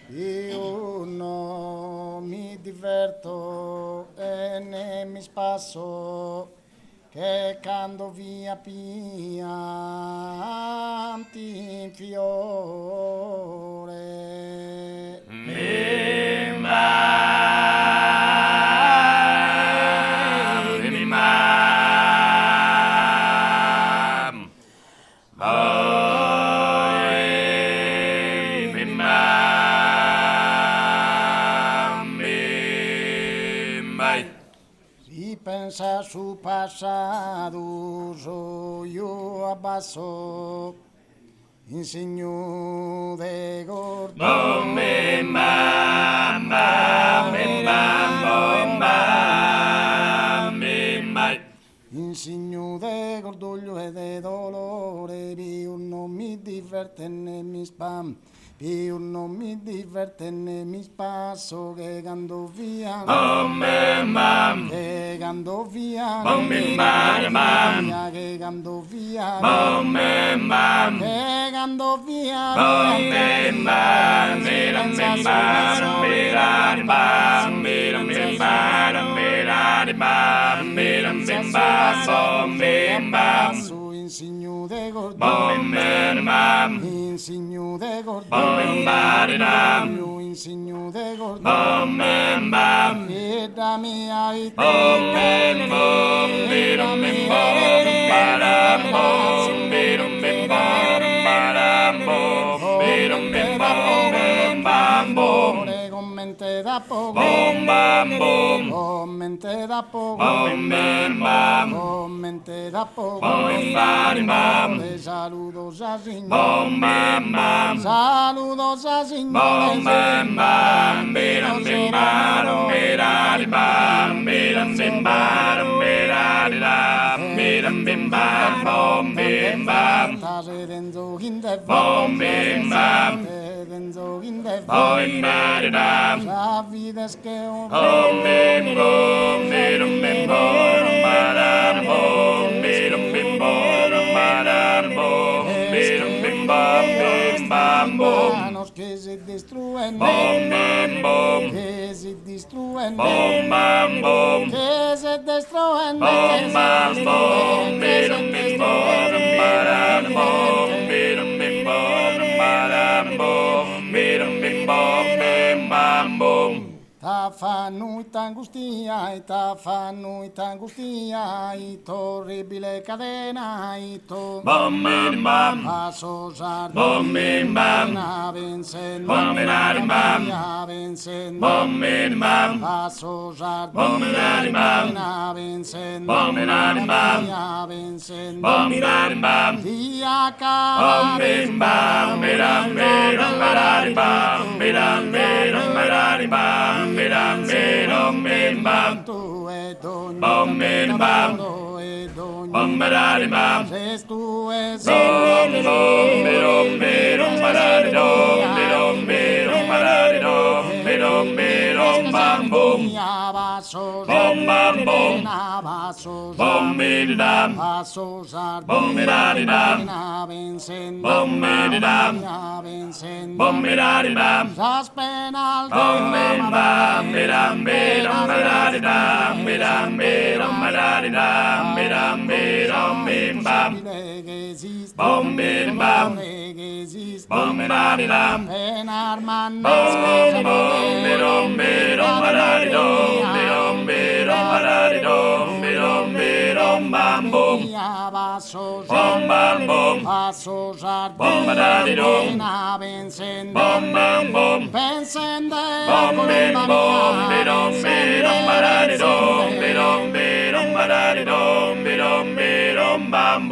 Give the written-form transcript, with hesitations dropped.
Io non mi diverto e ne mi spasso che cando via pianti in fiore. Ripensa su passato, so io abbasso, insegno de gordo. Insegno de cordoglio e de dolore, più non mi diverte né mi spam, più non mi diverte né mi spasso, che cando via, che cando via, che cando via, che cando via, su insegno de gordo, insegno de gordo, insegno de gordo, e da mia vita, commente da poco, commente da poco, commente da poco, de saludos a señores, saludos a señores, la vida es que manos que se destruyen, que se destruyen, que se destruyen, ta fanno angustia, ta fanno angustia, horrible cadena, paso sardo, na vencen, na vencen, paso sardo, na vencen, na vencen, dia tu e dogno, se tu e Bam,